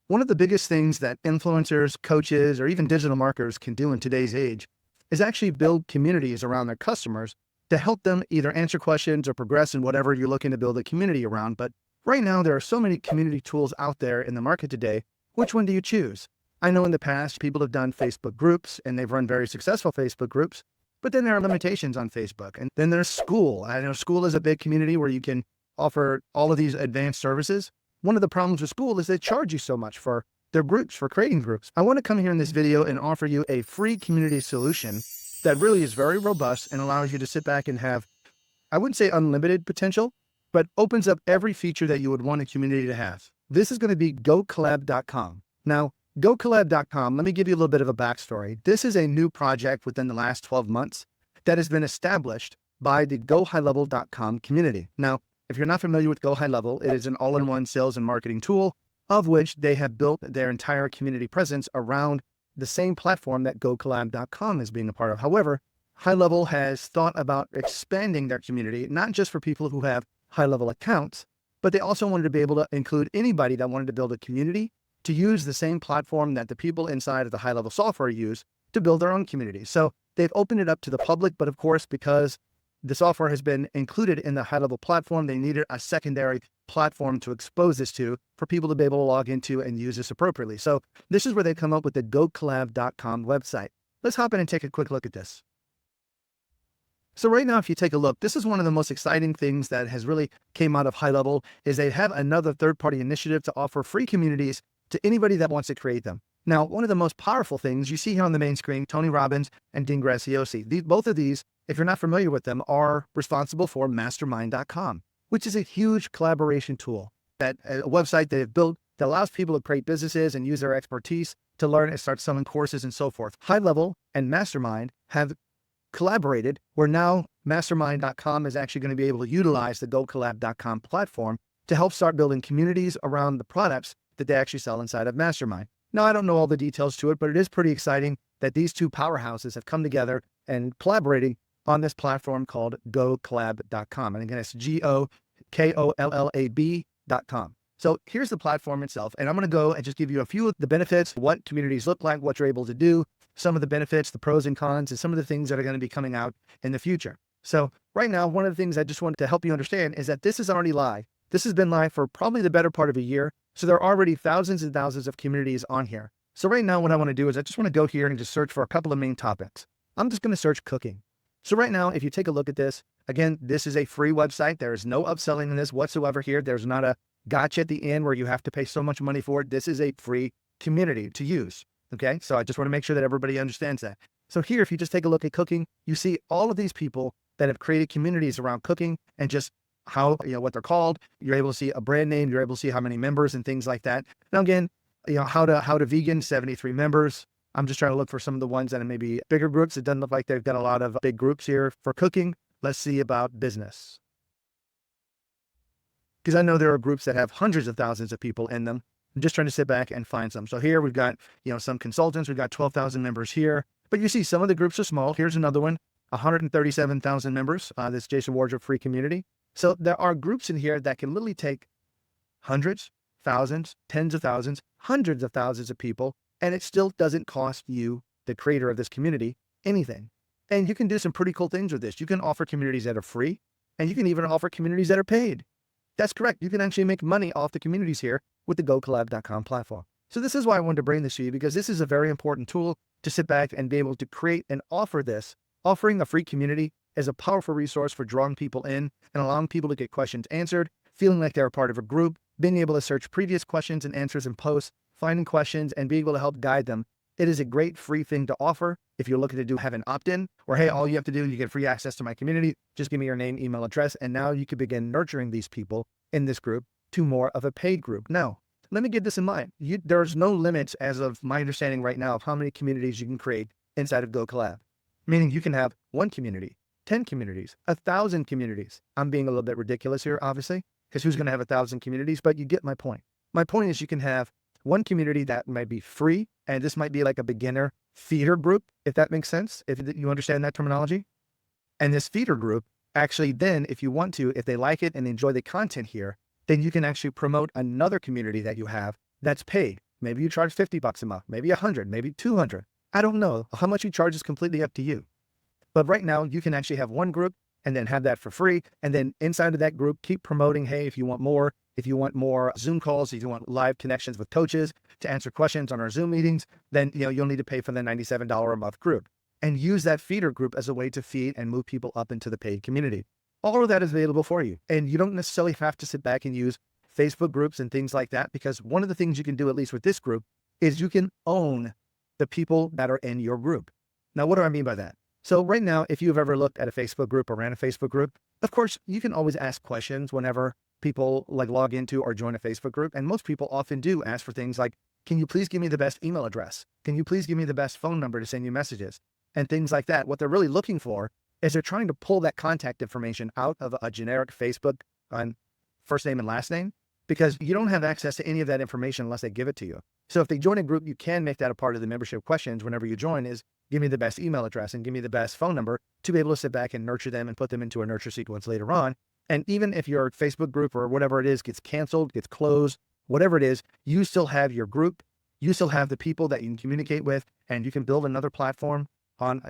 One of the biggest things that influencers, coaches, or even digital marketers can do in today's age is actually build communities around their customers to help them either answer questions or progress in whatever you're looking to build a community around. But right now, there are so many community tools out there in the market today. Which one do you choose? I know in the past, people have done Facebook groups and they've run very successful Facebook groups, but then there are limitations on Facebook. And then there's school. I know school is a big community where you can offer all of these advanced services. One of the problems with school is they charge you so much for their groups, for creating groups. I want to come here in this video and offer you a free community solution that really is very robust and allows you to sit back and have, I wouldn't say unlimited potential, but opens up every feature that you would want a community to have. This is going to be GoKollab.com. Now, GoKollab.com, let me give you a little bit of a backstory. This is a new project within the last 12 months that has been established by the GoHighLevel.com community. Now, if you're not familiar with GoHighLevel, it is an all-in-one sales and marketing tool of which they have built their entire community presence around the same platform that GoKollab.com is being a part of. However, HighLevel has thought about expanding their community, not just for people who have high-level accounts, but they also wanted to be able to include anybody that wanted to build a community to use the same platform that the people inside of the high-level software use to build their own community. So they've opened it up to the public, but of course, because the software has been included in the high-level platform, they needed a secondary platform to expose this to for people to be able to log into and use this appropriately. So this is where they come up with the GoKollab.com website. Let's hop in and take a quick look at this. So right now, if you take a look, this is one of the most exciting things that has really came out of HighLevel is they have another third-party initiative to offer free communities to anybody that wants to create them. Now, one of the most powerful things you see here on the main screen, Tony Robbins and Dean Graziosi, both of these, if you're not familiar with them, are responsible for mastermind.com, which is a huge collaboration tool, that a website they've built that allows people to create businesses and use their expertise to learn and start selling courses and so forth. HighLevel and Mastermind have collaborated where now mastermind.com is actually going to be able to utilize the GoKollab.com platform to help start building communities around the products that they actually sell inside of Mastermind. Now, I don't know all the details to it, but it is pretty exciting that these two powerhouses have come together and collaborating on this platform called GoKollab.com. And again, it's GoKollab.com. So here's the platform itself. And I'm going to go and just give you a few of the benefits, what communities look like, what you're able to do, some of the benefits, the pros and cons, and some of the things that are going to be coming out in the future. So right now, one of the things I just wanted to help you understand is that this is already live. This has been live for probably the better part of a year. So there are already thousands and thousands of communities on here. So right now, what I want to do is I just want to go here and just search for a couple of main topics. I'm just going to search cooking. So right now, if you take a look at this, again, this is a free website. There is no upselling in this whatsoever here. There's not a gotcha at the end where you have to pay so much money for it. This is a free community to use. Okay. So I just want to make sure that everybody understands that. So here, if you just take a look at cooking, you see all of these people that have created communities around cooking and just how, what they're called. You're able to see a brand name. You're able to see how many members and things like that. Now, again, how to vegan, 73 members. I'm just trying to look for some of the ones that are maybe bigger groups. It doesn't look like they've got a lot of big groups here for cooking. Let's see about business. Because I know there are groups that have hundreds of thousands of people in them. I'm just trying to sit back and find some. So here we've got, some consultants. We've got 12,000 members here. But you see some of the groups are small. Here's another one, 137,000 members. This Jason Wardrop free community. So there are groups in here that can literally take hundreds, thousands, tens of thousands, hundreds of thousands of people, and it still doesn't cost you, the creator of this community, anything. And you can do some pretty cool things with this. You can offer communities that are free, and you can even offer communities that are paid. That's correct. You can actually make money off the communities here with the GoKollab.com platform. So this is why I wanted to bring this to you, because this is a very important tool to sit back and be able to create and offer this. Offering a free community is a powerful resource for drawing people in and allowing people to get questions answered, feeling like they're a part of a group, being able to search previous questions and answers in posts, finding questions and being able to help guide them. It is a great free thing to offer. If you're looking to have an opt-in or, hey, all you have to do, you get free access to my community. Just give me your name, email address. And now you can begin nurturing these people in this group to more of a paid group. Now, let me get this in mind. There's no limits as of my understanding right now of how many communities you can create inside of GoKollab. Meaning you can have 1 community, 10 communities, 1,000 communities. I'm being a little bit ridiculous here, obviously, because who's going to have 1,000 communities? But you get my point. My point is you can have one community that might be free, and this might be like a beginner feeder group, if that makes sense, if you understand that terminology. And this feeder group, actually then, if you want to, if they like it and enjoy the content here, then you can actually promote another community that you have that's paid. Maybe you charge $50 a month, maybe 100, maybe 200. I don't know. How much you charge is completely up to you. But right now you can actually have one group and then have that for free. And then inside of that group, keep promoting, hey, if you want more Zoom calls, if you want live connections with coaches to answer questions on our Zoom meetings, then you'll need to pay for the $97 a month group, and use that feeder group as a way to feed and move people up into the paid community. All of that is available for you. And you don't necessarily have to sit back and use Facebook groups and things like that, because one of the things you can do, at least with this group, is you can own the people that are in your group. Now, what do I mean by that? So right now, if you've ever looked at a Facebook group or ran a Facebook group, of course, you can always ask questions whenever people log into or join a Facebook group. And most people often do ask for things like, can you please give me the best email address? Can you please give me the best phone number to send you messages? And things like that. What they're really looking for is they're trying to pull that contact information out of a generic Facebook on first name and last name, because you don't have access to any of that information unless they give it to you. So if they join a group, you can make that a part of the membership questions whenever you join, is give me the best email address and give me the best phone number, to be able to sit back and nurture them and put them into a nurture sequence later on. And even if your Facebook group or whatever it is gets canceled, gets closed, whatever it is, you still have your group, you still have the people that you can communicate with, and you can build another platform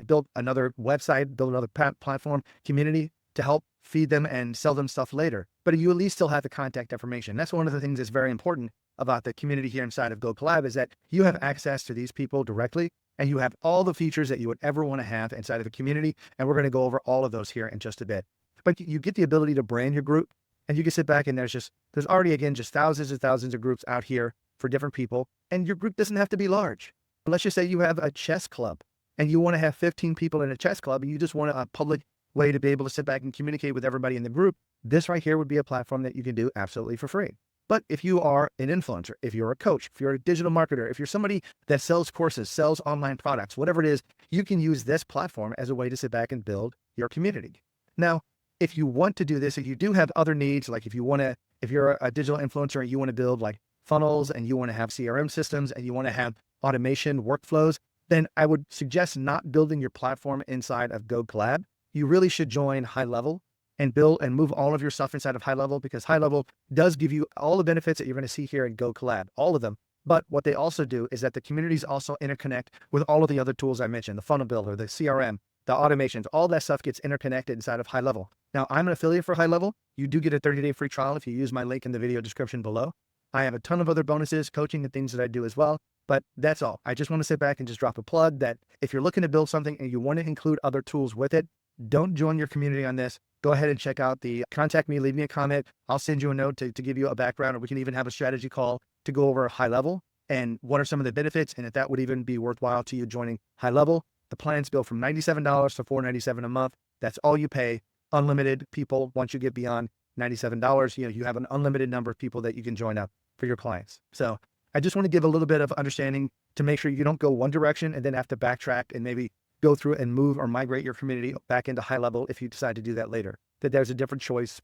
build another website, build another platform community to help feed them and sell them stuff later. But you at least still have the contact information. That's one of the things that's very important about the community here inside of GoKollab, is that you have access to these people directly, and you have all the features that you would ever want to have inside of the community. And we're going to go over all of those here in just a bit. But you get the ability to brand your group, and you can sit back and there's already, again, just thousands and thousands of groups out here for different people. And your group doesn't have to be large. Let's just say you have a chess club and you want to have 15 people in a chess club, and you just want a public way to be able to sit back and communicate with everybody in the group. This right here would be a platform that you can do absolutely for free. But if you are an influencer, if you're a coach, if you're a digital marketer, if you're somebody that sells courses, sells online products, whatever it is, you can use this platform as a way to sit back and build your community. Now, if you want to do this, if you do have other needs, like if you're a digital influencer and you want to build like funnels, and you want to have CRM systems, and you want to have automation workflows, then I would suggest not building your platform inside of GoKollab. You really should join GoHighLevel and build and move all of your stuff inside of GoHighLevel, because GoHighLevel does give you all the benefits that you're going to see here in GoKollab, all of them. But what they also do is that the communities also interconnect with all of the other tools I mentioned, the funnel builder, the CRM, the automations, all that stuff gets interconnected inside of GoHighLevel. Now, I'm an affiliate for GoHighLevel. You do get a 30-day free trial if you use my link in the video description below. I have a ton of other bonuses, coaching and things that I do as well. But that's all. I just want to sit back and just drop a plug that if you're looking to build something and you want to include other tools with it, don't join your community on this. Go ahead and check out contact me, leave me a comment. I'll send you a note to give you a background, or we can even have a strategy call to go over GoHighLevel and what are some of the benefits, and if that would even be worthwhile to you joining GoHighLevel. The plans go from $97 to $497 a month. That's all you pay. Unlimited people. Once you get beyond $97, you have an unlimited number of people that you can join up for your clients. So I just want to give a little bit of understanding to make sure you don't go one direction and then have to backtrack and maybe go through and move or migrate your community back into GoHighLevel if you decide to do that later. That there's a different choice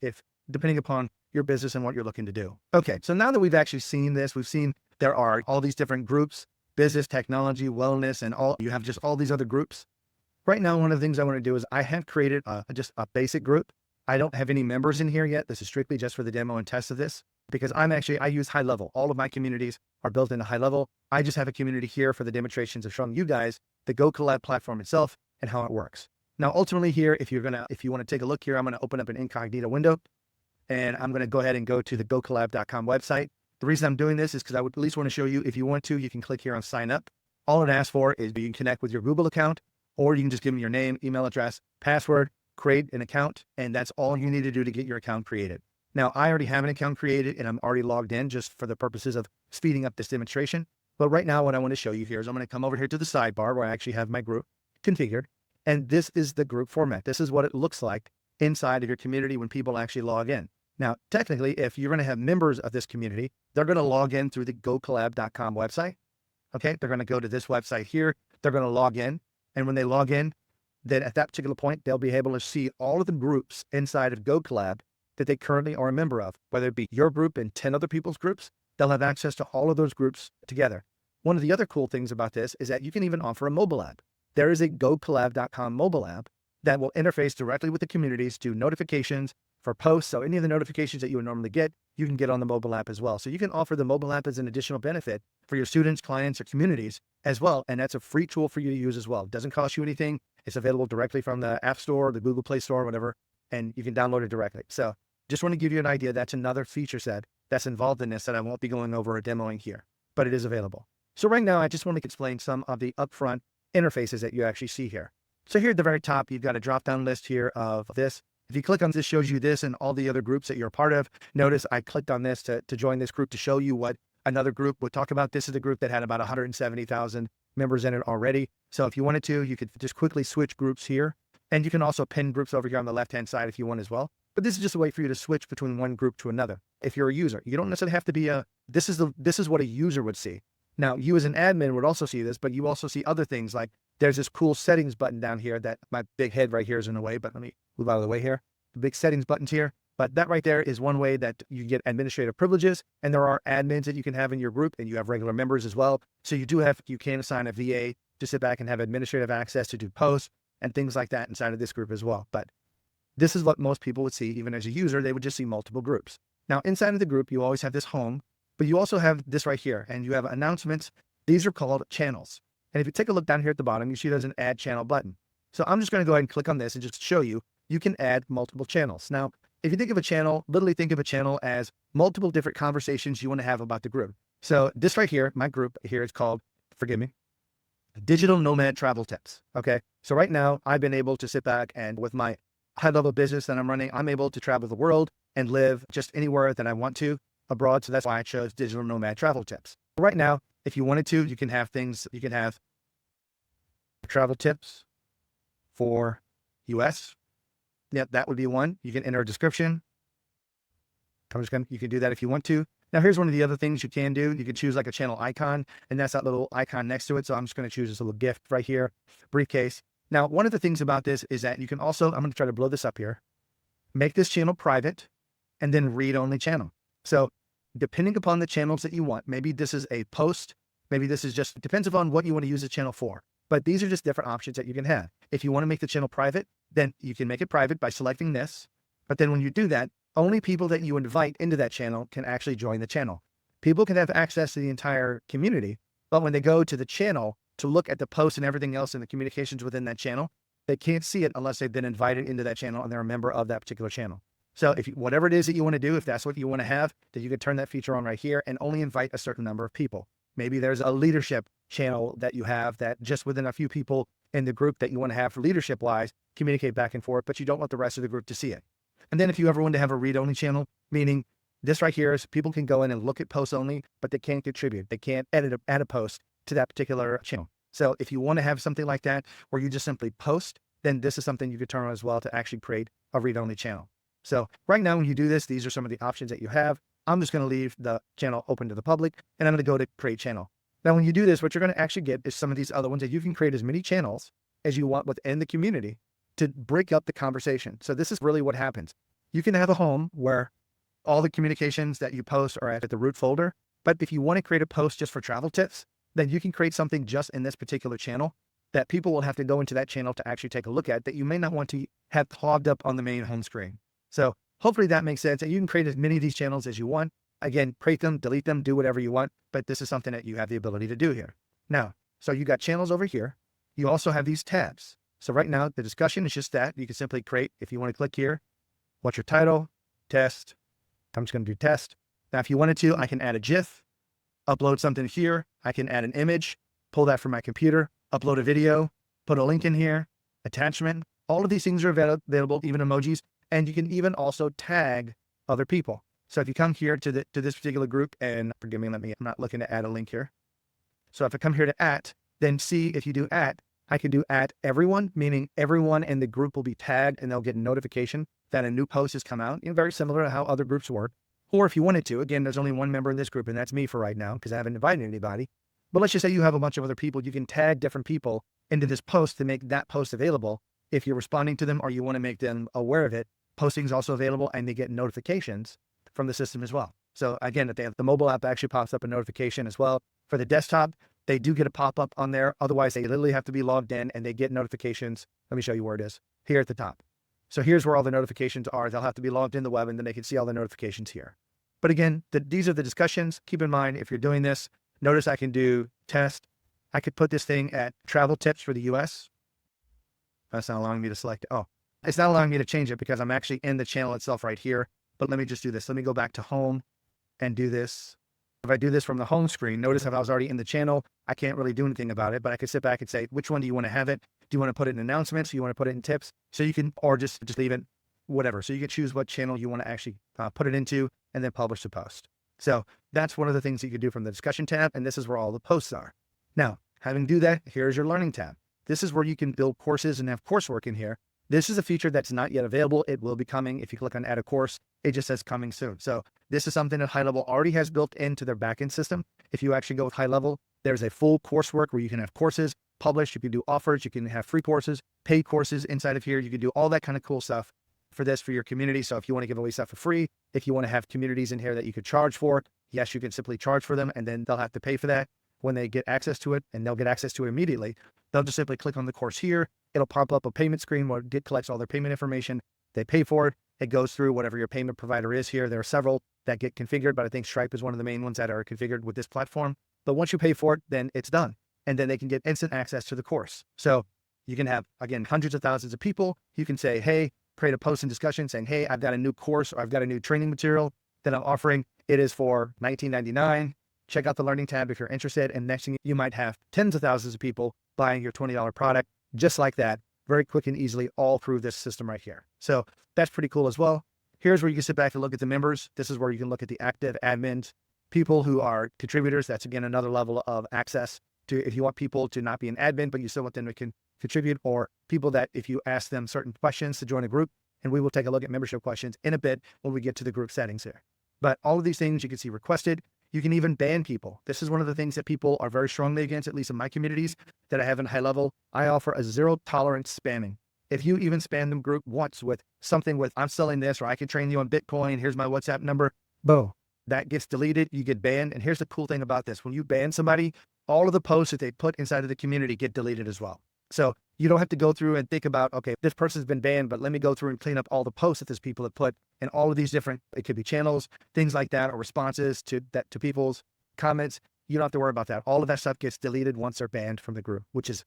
depending upon your business and what you're looking to do. Okay, so now that we've actually seen this, we've seen there are all these different groups, business, technology, wellness, and you have just all these other groups. Right now, one of the things I want to do is I have created just a basic group. I don't have any members in here yet. This is strictly just for the demo and test of this, because I use GoHighLevel. All of my communities are built into GoHighLevel. I just have a community here for the demonstrations of showing you guys the GoKollab platform itself and how it works. Now, ultimately here, if you want to take a look here, I'm going to open up an incognito window, and I'm going to go ahead and go to the GoKollab.com website. The reason I'm doing this is because I would at least want to show you, if you want to, you can click here on sign up. All it asks for is you can connect with your Google account, or you can just give me your name, email address, password, create an account, and that's all you need to do to get your account created. Now, I already have an account created and I'm already logged in just for the purposes of speeding up this demonstration. But right now, what I want to show you here is I'm going to come over here to the sidebar where I actually have my group configured. And this is the group format. This is what it looks like inside of your community when people actually log in. Now, technically, if you're going to have members of this community, they're going to log in through the GoKollab.com website. Okay, they're going to go to this website here. They're going to log in. And when they log in, then at that particular point, they'll be able to see all of the groups inside of GoKollab that they currently are a member of, whether it be your group and 10 other people's groups. They'll have access to all of those groups together. One of the other cool things about this is that you can even offer a mobile app. There is a GoKollab.com mobile app that will interface directly with the communities, do notifications, for posts. So any of the notifications that you would normally get, you can get on the mobile app as well. So you can offer the mobile app as an additional benefit for your students, clients, or communities as well. And that's a free tool for you to use as well. It doesn't cost you anything. It's available directly from the App Store, the Google Play Store, whatever, and you can download it directly. So just want to give you an idea. That's another feature set that's involved in this that I won't be going over or demoing here, but it is available. So right now, I just want to explain some of the upfront interfaces that you actually see here. So here at the very top, you've got a drop-down list here of this. If you click on this, shows you this and all the other groups that you're a part of. Notice I clicked on this to join this group to show you what another group would talk about. This is a group that had about 170,000 members in it already. So if you wanted to, you could just quickly switch groups here. And you can also pin groups over here on the left-hand side if you want as well. But this is just a way for you to switch between one group to another. If you're a user, you don't necessarily have to be this is what a user would see. Now, you as an admin would also see this, but you also see other things like there's this cool settings button down here that my big head right here is in the way, but let me move out of the way here. The big settings buttons here. But that right there is one way that you get administrative privileges. And there are admins that you can have in your group, and you have regular members as well. So you can assign a VA to sit back and have administrative access to do posts and things like that inside of this group as well. But this is what most people would see. Even as a user, they would just see multiple groups. Now, inside of the group, you always have this home, but you also have this right here, and you have announcements. These are called channels. And if you take a look down here at the bottom, you see there's an add channel button. So I'm just going to go ahead and click on this and just show you, you can add multiple channels. Now, if you think of a channel, literally think of a channel as multiple different conversations you want to have about the group. So this right here, my group here is called, forgive me, Digital Nomad Travel Tips. Okay. So right now I've been able to sit back and with my high level business that I'm running, I'm able to travel the world and live just anywhere that I want to abroad. So that's why I chose Digital Nomad Travel Tips. Right now, if you wanted to, you can have travel tips for US. Yep, that would be one. You can enter a description. You can do that if you want to. Now, here's one of the other things you can do. You can choose like a channel icon, and that's that little icon next to it. So I'm just going to choose this little gift right here, briefcase. Now, one of the things about this is that you can also, I'm going to try to blow this up here, make this channel private and then read-only channel. So depending upon the channels that you want, maybe this is a post, maybe this is just, depends upon what you want to use the channel for. But these are just different options that you can have. If you want to make the channel private, then you can make it private by selecting this. But then when you do that, only people that you invite into that channel can actually join the channel. People can have access to the entire community, but when they go to the channel to look at the posts and everything else in the communications within that channel, they can't see it unless they've been invited into that channel and they're a member of that particular channel. So if whatever it is that you want to do, if that's what you want to have, then you can turn that feature on right here and only invite a certain number of people. Maybe there's a leadership channel that you have that just within a few people in the group that you want to have for leadership wise, communicate back and forth, but you don't want the rest of the group to see it. And then if you ever want to have a read-only channel, meaning this right here is people can go in and look at posts only, but they can't contribute. They can't add a post to that particular channel. So if you want to have something like that, where you just simply post, then this is something you could turn on as well to actually create a read-only channel. So right now, when you do this, these are some of the options that you have. I'm just going to leave the channel open to the public, and I'm going to go to create channel. Now, when you do this, what you're going to actually get is some of these other ones that you can create as many channels as you want within the community to break up the conversation. So this is really what happens. You can have a home where all the communications that you post are at the root folder. But if you want to create a post just for travel tips, then you can create something just in this particular channel that people will have to go into that channel to actually take a look at that you may not want to have clogged up on the main home screen. So hopefully that makes sense. And you can create as many of these channels as you want. Again, create them, delete them, do whatever you want. But this is something that you have the ability to do here. Now, so you got channels over here. You also have these tabs. So right now, the discussion is just that. You can simply create, if you want to click here, what's your title? Test. I'm just going to do test. Now, if you wanted to, I can add a GIF, upload something here. I can add an image, pull that from my computer, upload a video, put a link in here, attachment. All of these things are available, even emojis. And you can even also tag other people. So if you come here to this particular group, and forgive me, I'm not looking to add a link here. So if I come here to then see if you do I can do everyone, meaning everyone in the group will be tagged and they'll get a notification that a new post has come out, very similar to how other groups work. Or if you wanted to, again, there's only one member in this group, and that's me for right now because I haven't invited anybody. But let's just say you have a bunch of other people. You can tag different people into this post to make that post available. If you're responding to them or you want to make them aware of it, posting is also available and they get notifications from the system as well. So again, if they have the mobile app actually pops up a notification as well. For the desktop, they do get a pop-up on there. Otherwise, they literally have to be logged in and they get notifications. Let me show you where it is here at the top. So here's where all the notifications are. They'll have to be logged in the web and then they can see all the notifications here. But again, these are the discussions. Keep in mind, if you're doing this, notice I can do test. I could put this thing at travel tips for the US. That's not allowing me to select it. Oh, it's not allowing me to change it because I'm actually in the channel itself right here. But let me just do this. Let me go back to home and do this. If I do this from the home screen, notice if I was already in the channel, I can't really do anything about it, but I could sit back and say, which one do you want to have it? Do you want to put it in announcements? Do you want to put it in tips? So you can, or just leave it, whatever. So you can choose what channel you want to actually put it into and then publish the post. So that's one of the things you can do from the discussion tab. And this is where all the posts are. Now, having do that, here's your learning tab. This is where you can build courses and have coursework in here. This is a feature that's not yet available. It will be coming. If you click on add a course, it just says coming soon. So this is something that GoHighLevel already has built into their backend system. If you actually go with GoHighLevel, there's a full coursework where you can have courses published. You can do offers. You can have free courses, paid courses inside of here. You can do all that kind of cool stuff for this, for your community. So if you want to give away stuff for free, if you want to have communities in here that you could charge for, yes, you can simply charge for them and then they'll have to pay for that when they get access to it, and they'll get access to it immediately. They'll just simply click on the course here. It'll pop up a payment screen where it collects all their payment information. They pay for it. It goes through whatever your payment provider is here. There are several that get configured, but I think Stripe is one of the main ones that are configured with this platform. But once you pay for it, then it's done. And then they can get instant access to the course. So you can have, again, hundreds of thousands of people. You can say, hey, create a post and discussion saying, hey, I've got a new course or I've got a new training material that I'm offering. It is for $19.99. Check out the learning tab if you're interested. And next thing you might have tens of thousands of people buying your $20 product just like that, very quick and easily all through this system right here. So that's pretty cool as well. Here's where you can sit back and look at the members. This is where you can look at the active admins, people who are contributors. That's again, another level of access to, if you want people to not be an admin, but you still want them to contribute, or people that if you ask them certain questions to join a group, and we will take a look at membership questions in a bit when we get to the group settings here. But all of these things you can see requested. You can even ban people. This is one of the things that people are very strongly against, at least in my communities that I have in GoHighLevel. I offer a zero tolerance spamming. If you even spam them group once with something with, I'm selling this, or I can train you on Bitcoin, here's my WhatsApp number, boom, that gets deleted, you get banned. And here's the cool thing about this. When you ban somebody, all of the posts that they put inside of the community get deleted as well. So you don't have to go through and think about, okay, this person's been banned, but let me go through and clean up all the posts that these people have put in all of these different, it could be channels, things like that, or responses to people's comments. You don't have to worry about that. All of that stuff gets deleted once they're banned from the group, which is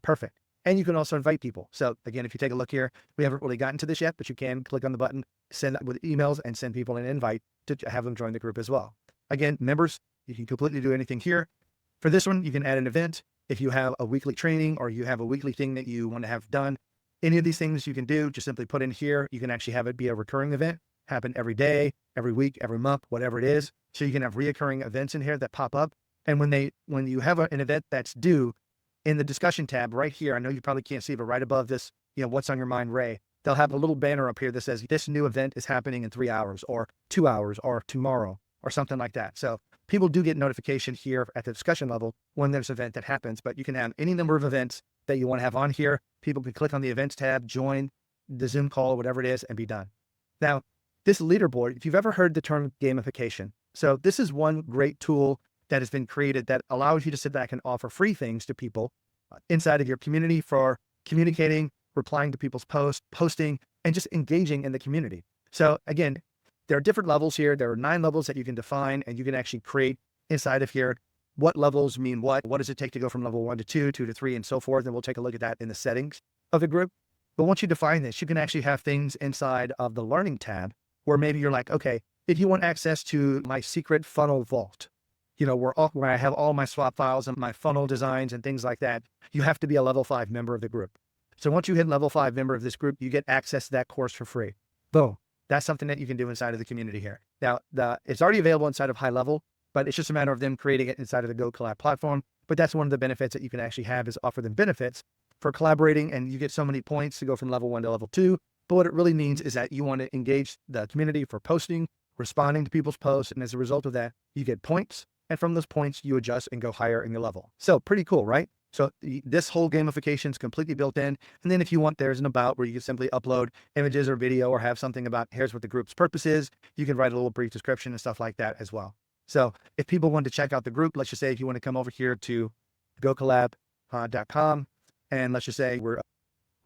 perfect. And you can also invite people. So again, if you take a look here, we haven't really gotten to this yet, but you can click on the button, send with emails and send people an invite to have them join the group as well. Again, members, you can completely do anything here. For this one, you can add an event. If you have a weekly training or you have a weekly thing that you want to have done, any of these things you can do, just simply put in here. You can actually have it be a recurring event, happen every day, every week, every month, whatever it is. So you can have reoccurring events in here that pop up. And when you have an event that's due, in the discussion tab right here, I know you probably can't see, but right above this, what's on your mind, Ray, they'll have a little banner up here that says this new event is happening in 3 hours or 2 hours or tomorrow or something like that. So people do get notification here at the discussion level when there's an event that happens, but you can have any number of events that you want to have on here. People can click on the events tab, join the Zoom call, whatever it is, and be done. Now, this leaderboard, if you've ever heard the term gamification, so this is one great tool that has been created that allows you to sit back and offer free things to people inside of your community for communicating, replying to people's posts, posting, and just engaging in the community. So again, there are different levels here. There are 9 levels that you can define, and you can actually create inside of here. What levels mean what? What does it take to go from level 1 to 2, 2 to 3, and so forth? And we'll take a look at that in the settings of the group. But once you define this, you can actually have things inside of the learning tab where maybe you're like, okay, if you want access to my secret funnel vault, where I have all my swap files and my funnel designs and things like that, you have to be a level 5 member of the group. So once you hit level 5 member of this group, you get access to that course for free. Boom. That's something that you can do inside of the community here. Now, it's already available inside of GoHighLevel, but it's just a matter of them creating it inside of the GoKollab platform. But that's one of the benefits that you can actually have, is offer them benefits for collaborating, and you get so many points to go from level 1 to level 2. But what it really means is that you want to engage the community for posting, responding to people's posts. And as a result of that, you get points. And from those points, you adjust and go higher in your level. So pretty cool, right? So this whole gamification is completely built in. And then if you want, there's an about where you can simply upload images or video, or have something about, here's what the group's purpose is. You can write a little brief description and stuff like that as well. So if people want to check out the group, let's just say if you want to come over here to GoKollab.com, and let's just say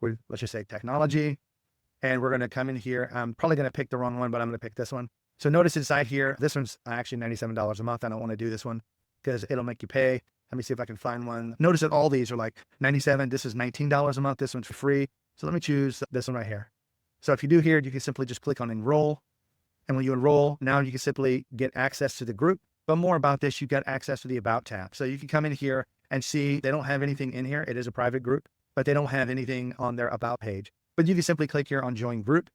let's just say technology, and we're going to come in here. I'm probably going to pick the wrong one, but I'm going to pick this one. So notice inside here, this one's actually $97 a month. I don't want to do this one because it'll make you pay. Let me see if I can find one. Notice that all these are like 97. This is $19 a month. This one's for free. So let me choose this one right here. So if you do here, you can simply just click on enroll. And when you enroll, now you can simply get access to the group. But more about this, you got access to the About tab. So you can come in here and see they don't have anything in here. It is a private group, but they don't have anything on their About page. But you can simply click here on Join Group.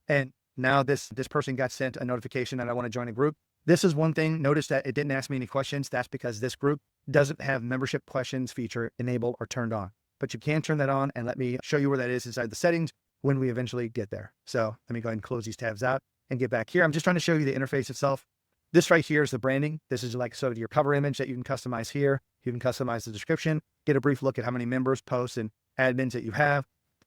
And now this person got sent a notification that I want to join a group. This is one thing. Notice that it didn't ask me any questions. That's because this group doesn't have membership questions feature enabled or turned on. But you can turn that on, and let me show you where that is inside the settings when we eventually get there. So let me go ahead and close these tabs out and get back here. I'm just trying to show you the interface itself. This right here is the branding. This is like sort of your cover image that you can customize here. You can customize the description, get a brief look at how many members, posts, and admins that you have.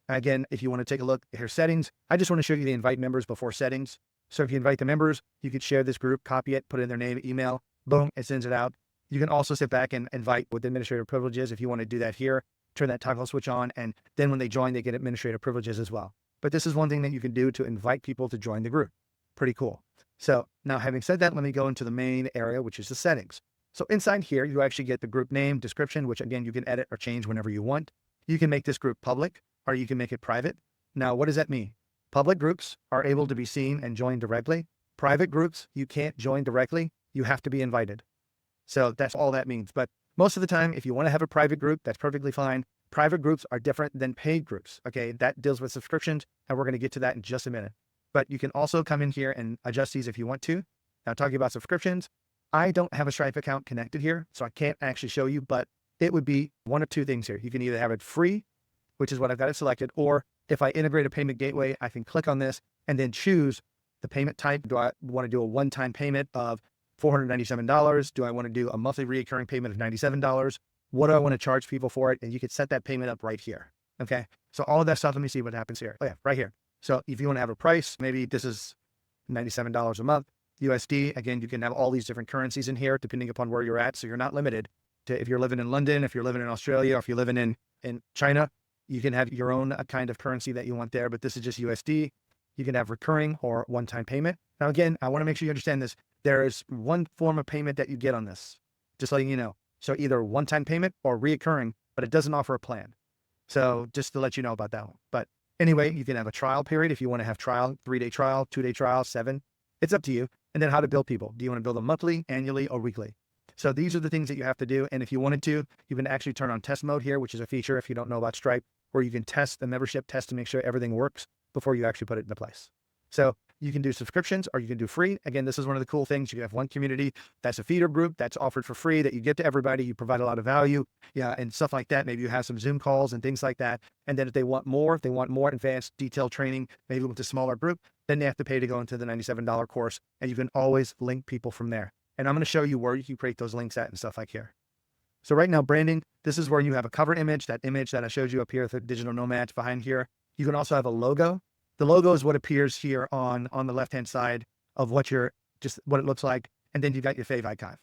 Again, if you want to take a look at here, settings, I just want to show you the invite members before settings. So if you invite the members, you could share this group, copy it, put in their name, email, boom, it sends it out. You can also sit back and invite with administrative privileges if you want to do that here. Turn that toggle switch on, and then when they join, they get administrative privileges as well. But this is one thing that you can do to invite people to join the group. Pretty cool. So now having said that, let me go into the main area, which is the settings. So inside here, you actually get the group name, description, which again, you can edit or change whenever you want. You can make this group public, or you can make it private. Now, what does that mean? Public groups are able to be seen and joined directly. Private groups, you can't join directly. You have to be invited. So that's all that means. But most of the time, if you want to have a private group, that's perfectly fine. Private groups are different than paid groups. Okay, that deals with subscriptions, and we're going to get to that in just a minute. But you can also come in here and adjust these if you want to. Now, talking about subscriptions, I don't have a Stripe account connected here, so I can't actually show you, but it would be one of two things here. You can either have it free, which is what I've got it selected, or if I integrate a payment gateway, I can click on this and then choose the payment type. Do I want to do a one-time payment of $497? Do I want to do a monthly recurring payment of $97? What do I want to charge people for it? And you can set that payment up right here. Okay. So all of that stuff, let me see what happens here. Oh yeah, right here. So if you want to have a price, maybe this is $97 a month, USD. Again, you can have all these different currencies in here, depending upon where you're at. So you're not limited to if you're living in London, if you're living in Australia, or if you're living in China, you can have your own kind of currency that you want there, but this is just USD. You can have recurring or one-time payment. Now, again, I want to make sure you understand this. There is one form of payment that you get on this, just letting you know. So either one-time payment or reoccurring, but it doesn't offer a plan. So just to let you know about that one. But anyway, you can have a trial period if you want to have trial, 3-day trial, 2-day trial, 7. It's up to you. And then how to bill people. Do you want to bill them monthly, annually, or weekly? So these are the things that you have to do. And if you wanted to, you can actually turn on test mode here, which is a feature if you don't know about Stripe, where you can test the membership, test to make sure everything works before you actually put it into place. So you can do subscriptions or you can do free. Again, this is one of the cool things. You can have one community that's a feeder group that's offered for free that you get to everybody. You provide a lot of value, yeah, and stuff like that. Maybe you have some Zoom calls and things like that. And then if they want more advanced detailed training, maybe with a smaller group, then they have to pay to go into the $97 course. And you can always link people from there. And I'm going to show you where you can create those links at and stuff like here. So right now, branding, this is where you have a cover image, that image that I showed you up here with the digital nomads behind here. You can also have a logo. The logo is what appears here on the left-hand side of what it looks like. And then you got your fave icon.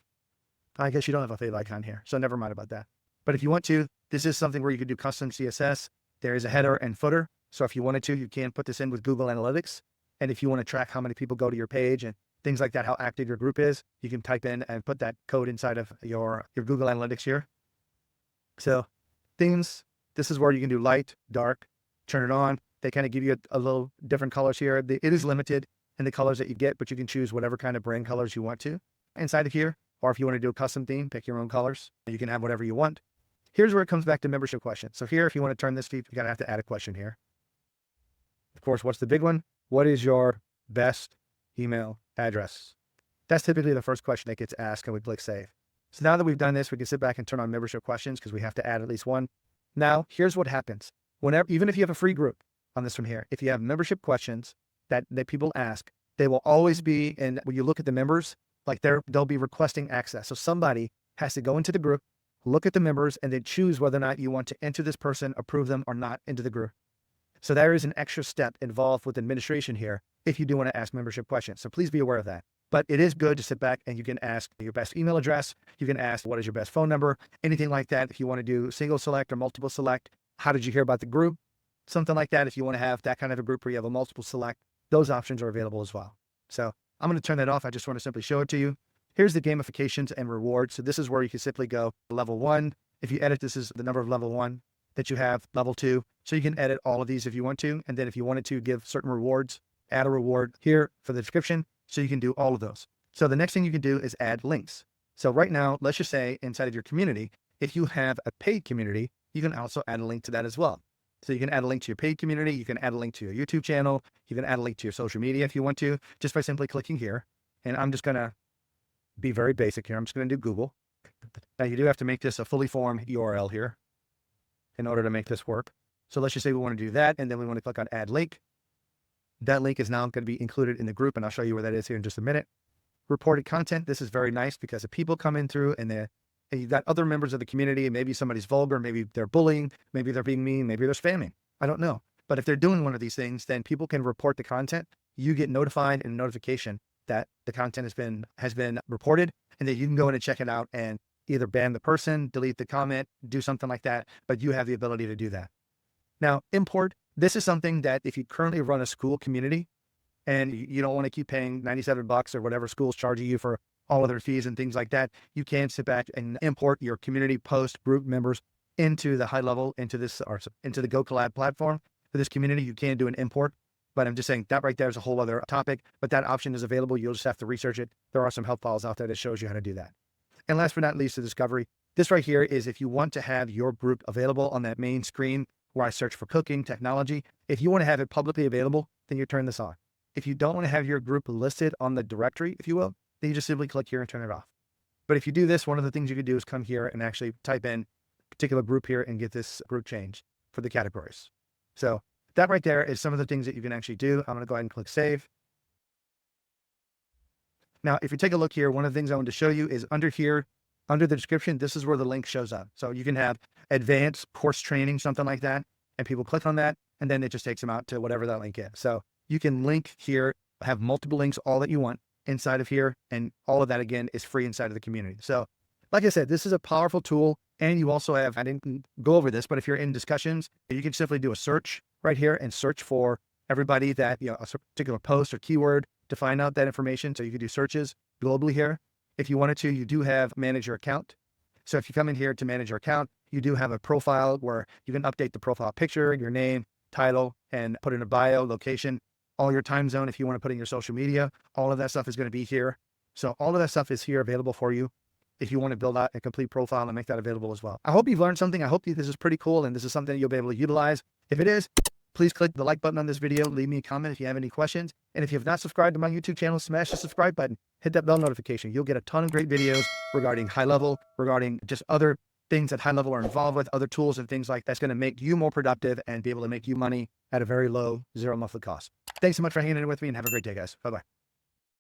I guess you don't have a fave icon here, so never mind about that. But if you want to, this is something where you could do custom CSS. There is a header and footer. So if you wanted to, you can put this in with Google Analytics. And if you want to track how many people go to your page and things like that, how active your group is, you can type in and put that code inside of your Google Analytics here. So themes, this is where you can do light, dark, turn it on. They kind of give you a little different colors here. It is limited in the colors that you get, but you can choose whatever kind of brand colors you want to inside of here. Or if you want to do a custom theme, pick your own colors. You can have whatever you want. Here's where it comes back to membership questions. So here, if you want to turn this feed, you got to have to add a question here. Of course, what's the big one? What is your best email address? That's typically the first question that gets asked, and we click save. So now that we've done this, we can sit back and turn on membership questions because we have to add at least one. Now, here's what happens. Even if you have a free group on this from here, if you have membership questions that people ask, they will always be, and when you look at the members, like they'll be requesting access. So somebody has to go into the group, look at the members, and then choose whether or not you want to enter this person, approve them or not into the group. So there is an extra step involved with administration here if you do want to ask membership questions. So please be aware of that. But it is good to sit back and you can ask your best email address. You can ask what is your best phone number, anything like that. If you want to do single select or multiple select, how did you hear about the group? something like that. If you want to have that kind of a group where you have a multiple select, those options are available as well. So I'm going to turn that off. I just want to simply show it to you. Here's the gamifications and rewards. So this is where you can simply go level 1. If you edit, this is the number of level 1 that you have, level 2. So you can edit all of these if you want to. And then if you wanted to give certain rewards, add a reward here for the description. So you can do all of those. So the next thing you can do is add links. So right now, let's just say inside of your community, if you have a paid community, you can also add a link to that as well. So you can add a link to your paid community. You can add a link to your YouTube channel. You can add a link to your social media if you want to, just by simply clicking here. And I'm just going to be very basic here. I'm just going to do Google. Now you do have to make this a fully formed URL here in order to make this work. So let's just say we want to do that. And then we want to click on add link. That link is now going to be included in the group. And I'll show you where that is here in just a minute. Reported content. This is very nice because if people come in through and you've got other members of the community, and maybe somebody's vulgar, maybe they're bullying, maybe they're being mean, maybe they're spamming. I don't know. But if they're doing one of these things, then people can report the content. You get notified and notification that the content has been reported, and then you can go in and check it out and either ban the person, delete the comment, do something like that. But you have the ability to do that. Now, import. This is something that if you currently run a school community and you don't want to keep paying $97 or whatever school's charging you for all of their fees and things like that, you can sit back and import your community post group members into the GoHighLevel, into the GoKollab platform. For this community, you can do an import, but I'm just saying that right there is a whole other topic, but that option is available. You'll just have to research it. There are some help files out there that shows you how to do that. And last but not least, the discovery. This right here is if you want to have your group available on that main screen where I search for cooking, technology, if you want to have it publicly available, then you turn this on. If you don't want to have your group listed on the directory, if you will, then you just simply click here and turn it off. But if you do this, one of the things you could do is come here and actually type in a particular group here and get this group change for the categories. So that right there is some of the things that you can actually do. I'm going to go ahead and click save. Now, if you take a look here, one of the things I want to show you is under here, under the description, this is where the link shows up. So you can have advanced course training, something like that, and people click on that, and then it just takes them out to whatever that link is. So you can link here, have multiple links, all that you want inside of here. And all of that, again, is free inside of the community. So like I said, this is a powerful tool. And you also have, I didn't go over this, but if you're in discussions, you can simply do a search right here and search for everybody that, a particular post or keyword to find out that information. So you can do searches globally here. If you wanted to, you do have manage your account. So if you come in here to manage your account, you do have a profile where you can update the profile picture, your name, title, and put in a bio, location, all your time zone. If you want to put in your social media, all of that stuff is going to be here. So all of that stuff is here available for you if you want to build out a complete profile and make that available as well. I hope you've learned something. I hope this is pretty cool and this is something that you'll be able to utilize. If it is, please click the like button on this video. Leave me a comment if you have any questions. And if you have not subscribed to my YouTube channel, smash the subscribe button, hit that bell notification. You'll get a ton of great videos regarding GoHighLevel, regarding just other things that GoHighLevel are involved with, other tools and things like that's going to make you more productive and be able to make you money at a very low, zero monthly cost. Thanks so much for hanging in with me and have a great day, guys. Bye-bye.